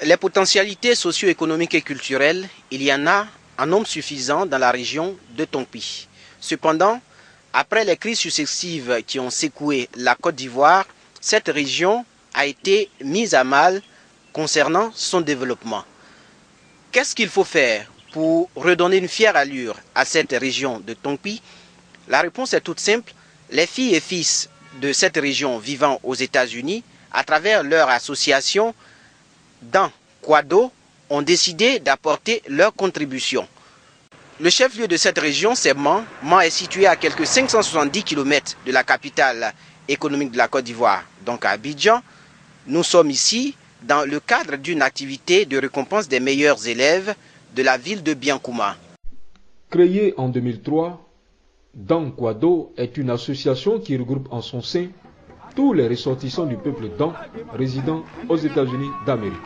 les potentialités socio-économiques et culturelles, il y en a en nombre suffisant dans la région de Tongpi. Cependant, après les crises successives qui ont secoué la Côte d'Ivoire, cette région a été mise à mal concernant son développement. Qu'est-ce qu'il faut faire pour redonner une fière allure à cette région de Tongpi? La réponse est toute simple. Les filles et fils de cette région vivant aux États-Unis, à travers leur association dans Kwado, ont décidé d'apporter leur contribution. Le chef-lieu de cette région, c'est Man. Man est situé à quelques 570 km de la capitale économique de la Côte d'Ivoire, donc à Abidjan. Nous sommes ici dans le cadre d'une activité de récompense des meilleurs élèves de la ville de Biankouma. Créée en 2003, Dan Kwado est une association qui regroupe en son sein tous les ressortissants du peuple Dan résidant aux États-Unis d'Amérique.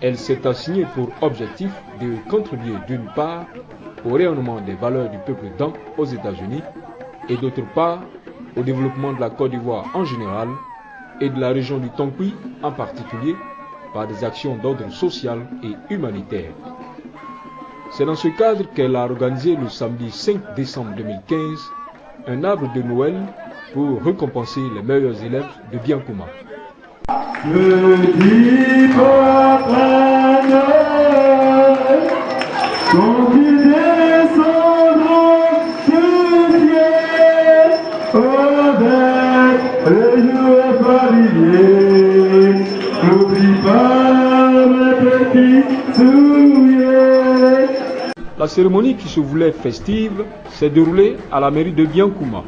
Elle s'est assignée pour objectif de contribuer d'une part au rayonnement des valeurs du peuple Dan aux États-Unis et d'autre part au développement de la Côte d'Ivoire en général et de la région du Tongpi en particulier par des actions d'ordre social et humanitaire. C'est dans ce cadre qu'elle a organisé le samedi 5 décembre 2015 un arbre de Noël pour récompenser les meilleurs élèves de Biankouma. Petit Papa Noël, quand il descendra du ciel, avec les jouets familiers, n'oublie pas mes petits souliers. La cérémonie qui se voulait festive s'est déroulée à la mairie de Biankouma.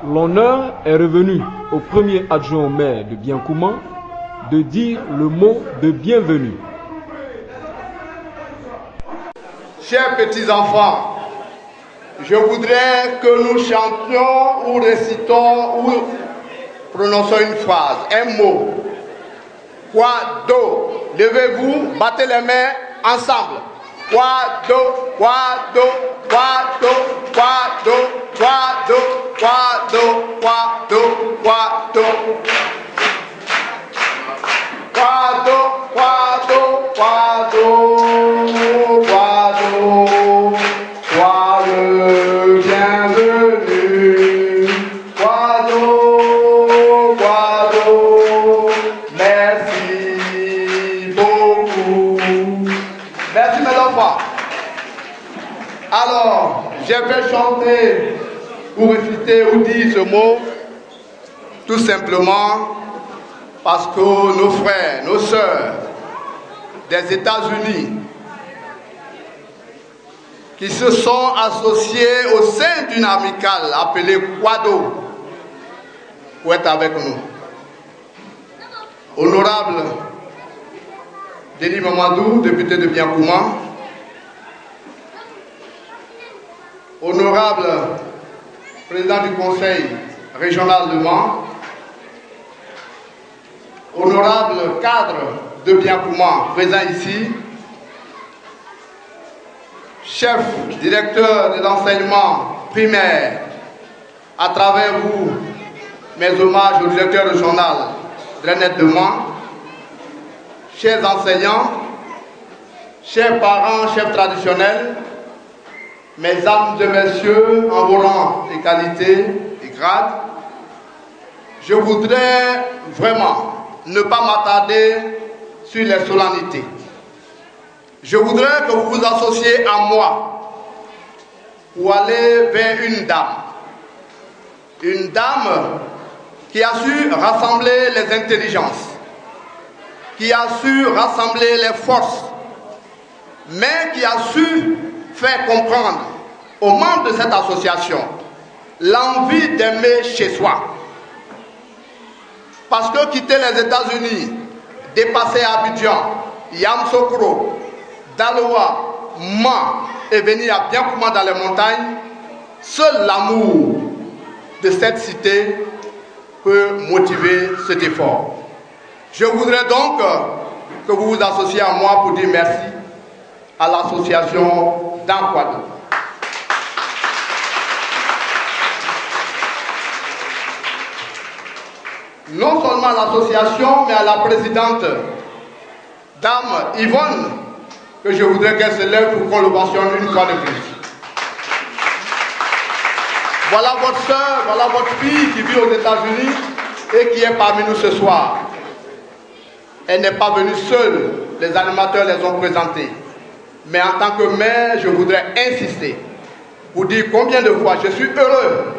L'honneur est revenu au premier adjoint au maire de Biankouma de dire le mot de bienvenue. Chers petits-enfants, je voudrais que nous chantions ou récitons ou prononçons une phrase, un mot. Kwado. Levez-vous, battez les mains ensemble. Kwado, Kwado, Kwado, Kwado, Kwado, Kwado, Kwado, Kwado. Kwado, Kwado, Kwado, Kwado. Sois le bienvenu. Kwado, Kwado. Merci beaucoup. Merci mes enfants. Alors, je vais chanter ou réciter ou dire ce mot tout simplement parce que nos frères, nos sœurs des États-Unis qui se sont associés au sein d'une amicale appelée Kwado pour être avec nous. Honorable Denis Mamadou, député de Biankouma, honorable président du conseil régional de Mans, honorable cadre de Biankouma présent ici, chef directeur de l'enseignement primaire, à travers vous, mes hommages au directeur régional Drenet de Mans, chers enseignants, chers parents, chefs traditionnels, mesdames et messieurs, en vos rangs et qualités et grades, je voudrais vraiment ne pas m'attarder sur les solennités. je voudrais que vous vous associez à moi pour aller vers une dame. Une dame qui a su rassembler les intelligences, qui a su rassembler les forces, mais qui a su faire comprendre aux membres de cette association l'envie d'aimer chez soi. Parce que quitter les États-Unis, dépasser Abidjan, Yamoussoukro, Daloa, Ma et venir à Biancouma dans les montagnes, seul l'amour de cette cité peut motiver cet effort. Je voudrais donc que vous vous associez à moi pour dire merci à l'association Dankwado. Non seulement à l'association, mais à la présidente, Dame Yvonne, que je voudrais qu'elle se lève pour qu'on l'ovationne une fois de plus. Voilà votre soeur, voilà votre fille qui vit aux États-Unis et qui est parmi nous ce soir. Elle n'est pas venue seule, les animateurs les ont présentés. Mais en tant que mère, je voudrais insister pour dire combien de fois je suis heureux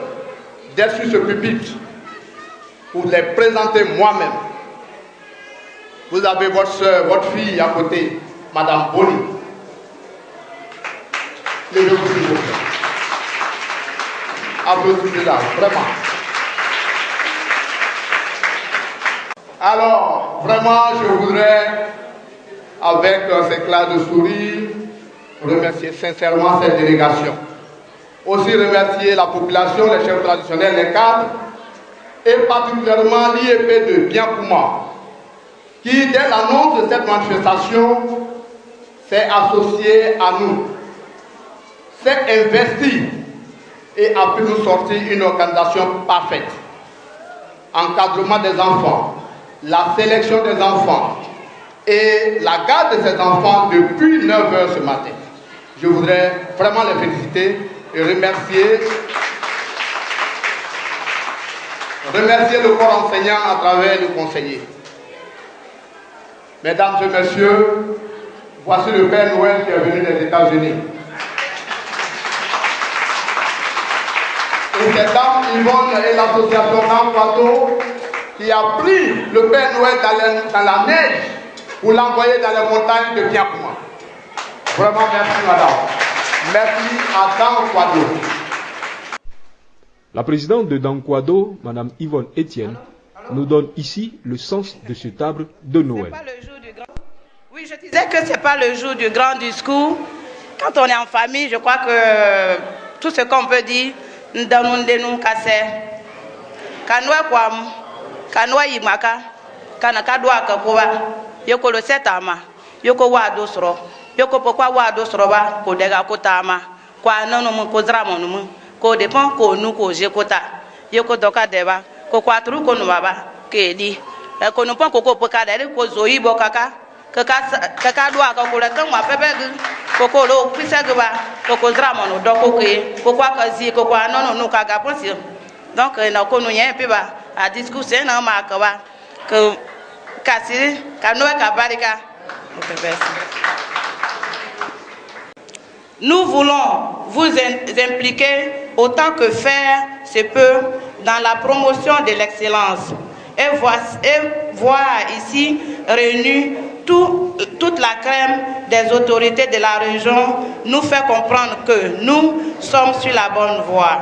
d'être sur ce pupitre pour les présenter moi-même. Vous avez votre soeur, votre fille à côté, Madame Boni. Levez-vous s'il vous plaît. Applaudissez-la, vraiment. Alors, vraiment, je voudrais, avec un éclat de sourire, remercier sincèrement cette délégation. Aussi remercier la population, les chefs traditionnels, les cadres, et particulièrement l'IEP de Biancouma, qui, dès l'annonce de cette manifestation, s'est associé à nous, s'est investi et a pu nous sortir une organisation parfaite. Encadrement des enfants, la sélection des enfants et la garde de ces enfants depuis 9 h ce matin. Je voudrais vraiment les féliciter et remercier le corps enseignant à travers le conseiller. Mesdames et messieurs, voici le Père Noël qui est venu des États-Unis. Et c'est Dame Yvonne et l'association Dankwado qui a pris le Père Noël dans la neige pour l'envoyer dans les montagnes de Biancouma. Vraiment merci madame. Merci à Dankwado. La présidente de Dankwado, Madame Yvonne Etienne, nous donne ici le sens de cet arbre de Noël. Oui, je disais que ce n'est pas le jour du grand discours. Quand on est en famille, je crois que tout ce qu'on peut dire, nous cassé. Kanwa kwam, kanwa yimaka, kanaka doa kakoba, yoko le setama, yoko wa dosro, yoko pokwa wa dosro ba, ko dega kotama, kwa nono mu kozra monu, ko depend ko nu ko jekota, yoko doka deba, ko kwatru ko nu baba, ke di, ko nu pon ko poka dere ko zoyi bokaka, kaka doa ka ko le tan wa pebegu, ko ko lo pisagba, ko kozra monu doko ke, ko kwa kazi ko kwa nono nu kaga ponsi. Donc, nous a discuté que nous voulons vous impliquer autant que faire se peut dans la promotion de l'excellence et voir ici réunis toute la crème des autorités de la région nous fait comprendre que nous sommes sur la bonne voie.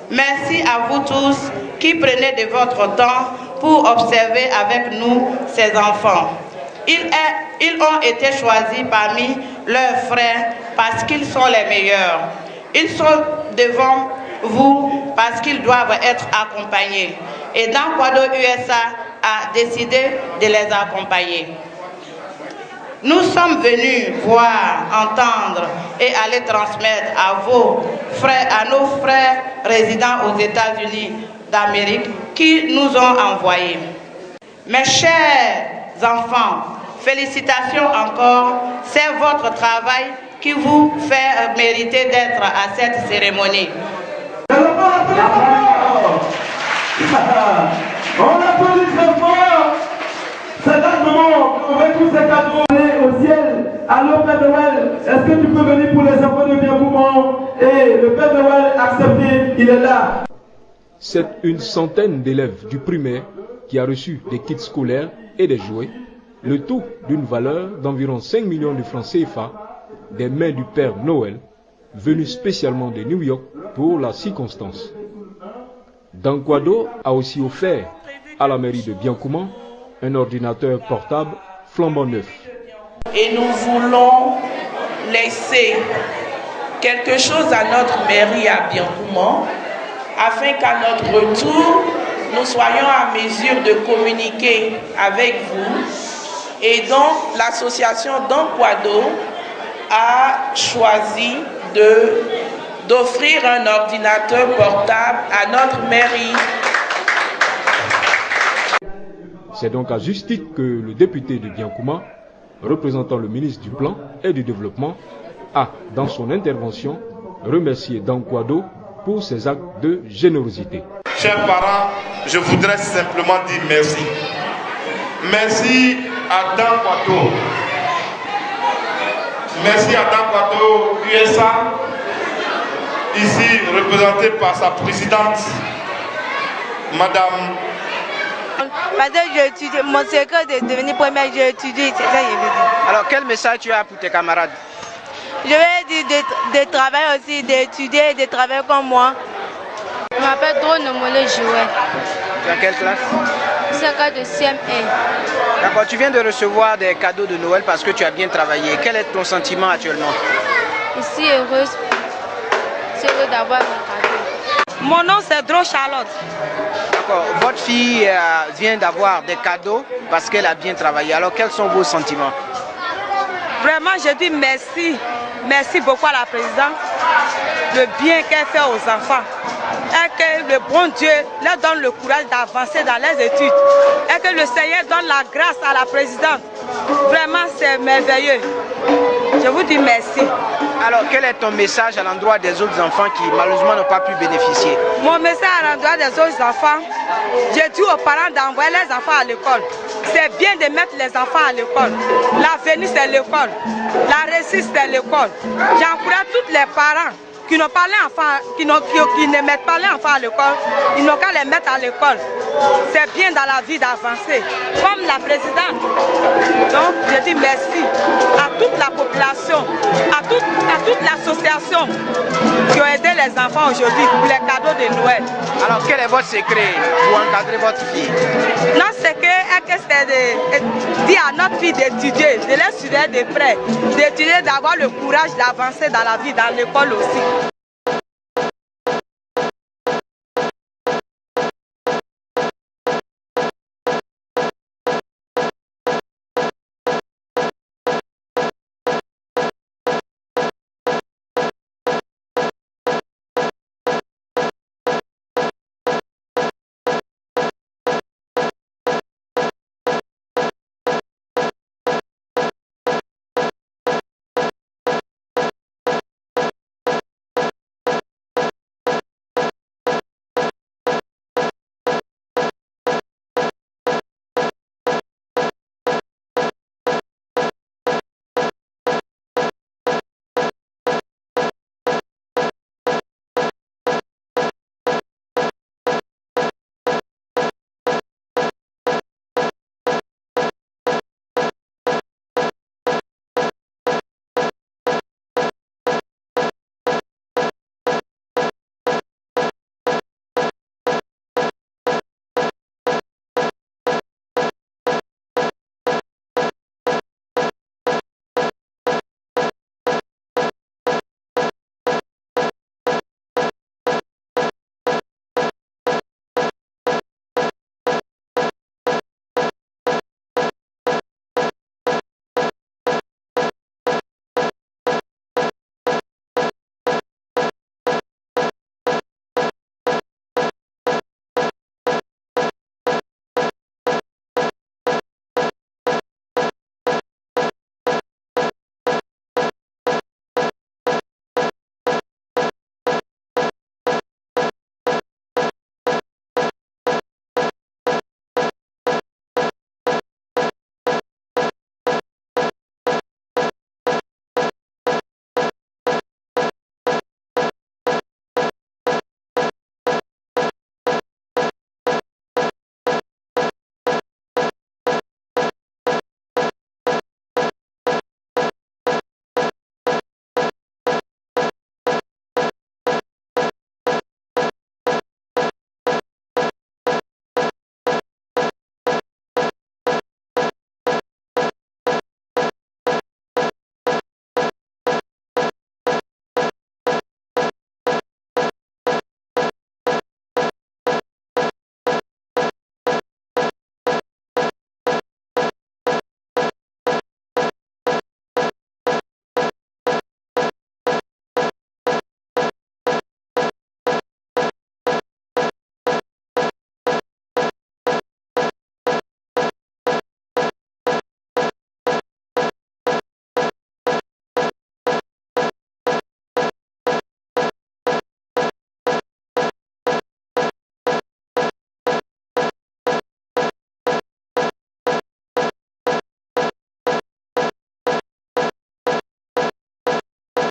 Merci à vous tous qui prenez de votre temps pour observer avec nous ces enfants. Ils ont été choisis parmi leurs frères parce qu'ils sont les meilleurs. Ils sont devant vous parce qu'ils doivent être accompagnés. Et Dankwado USA a décidé de les accompagner. Nous sommes venus voir, entendre et aller transmettre à vos frères, à nos frères résidant aux États-Unis d'Amérique qui nous ont envoyés. Mes chers enfants, félicitations encore, c'est votre travail qui vous fait mériter d'être à cette cérémonie. On applaudit très fort. C'est un moment où on met tous ces cadeaux au ciel. allô Père Noël, est-ce que tu peux venir pour les enfants de Biencoumont? Et le Père Noël accepté, il est là. C'est une centaine d'élèves du primaire qui a reçu des kits scolaires et des jouets, le tout d'une valeur d'environ 5 millions de francs CFA, des mains du Père Noël, venu spécialement de New York pour la circonstance. Dankwado a aussi offert à la mairie de Biencoumont un ordinateur portable flambant neuf. Et nous voulons laisser quelque chose à notre mairie à Biencoumont, afin qu'à notre retour, nous soyons à mesure de communiquer avec vous. Et donc, l'association Dankwado a choisi d'offrir un ordinateur portable à notre mairie. C'est donc à juste titre que le député de Biencoumont, représentant le ministre du Plan et du Développement, a, dans son intervention, remercié Dankwado pour ses actes de générosité. Chers parents, je voudrais simplement dire merci. Merci à Dankwado. Merci à Dankwado USA, ici représenté par sa présidente, Madame. Parce que j'ai étudié, mon secret de devenir première, j'ai étudié, c'est ça que je veux dire. Alors, quel message tu as pour tes camarades? Je vais dire de travailler aussi, d'étudier, de travailler comme moi. Je m'appelle Dronomole Jouet. Tu as quelle classe? C'est un de CM1. D'accord, tu viens de recevoir des cadeaux de Noël parce que tu as bien travaillé. Quel est ton sentiment actuellement? Je suis heureuse d'avoir mes cadeaux. Mon nom c'est Dro Charlotte. D'accord, votre fille vient d'avoir des cadeaux parce qu'elle a bien travaillé. Alors, quels sont vos sentiments? Vraiment, je dis merci. Merci beaucoup à la présidente. Le bien qu'elle fait aux enfants. Et que le bon Dieu leur donne le courage d'avancer dans les études. Et que le Seigneur donne la grâce à la présidente. Vraiment, c'est merveilleux. Je vous dis merci. Alors, quel est ton message à l'endroit des autres enfants qui malheureusement n'ont pas pu bénéficier? Mon message à l'endroit des autres enfants, je dis aux parents d'envoyer les enfants à l'école. C'est bien de mettre les enfants à l'école. L'avenir, c'est l'école. La réussite, c'est l'école. J'encourage tous les parents qui n'ont pas les enfants, qui ne mettent pas les enfants à l'école, ils n'ont qu'à les mettre à l'école. C'est bien dans la vie d'avancer, comme la présidente. Donc, je dis merci à toute la population, à toute l'association qui ont aidé les enfants aujourd'hui pour les cadeaux de Noël. Alors, quel est votre secret pour encadrer votre fille? Notre secret est que c'est de dire à notre fille d'étudier, de l'étudier de près, d'étudier, d'avoir le courage d'avancer dans la vie, dans l'école aussi.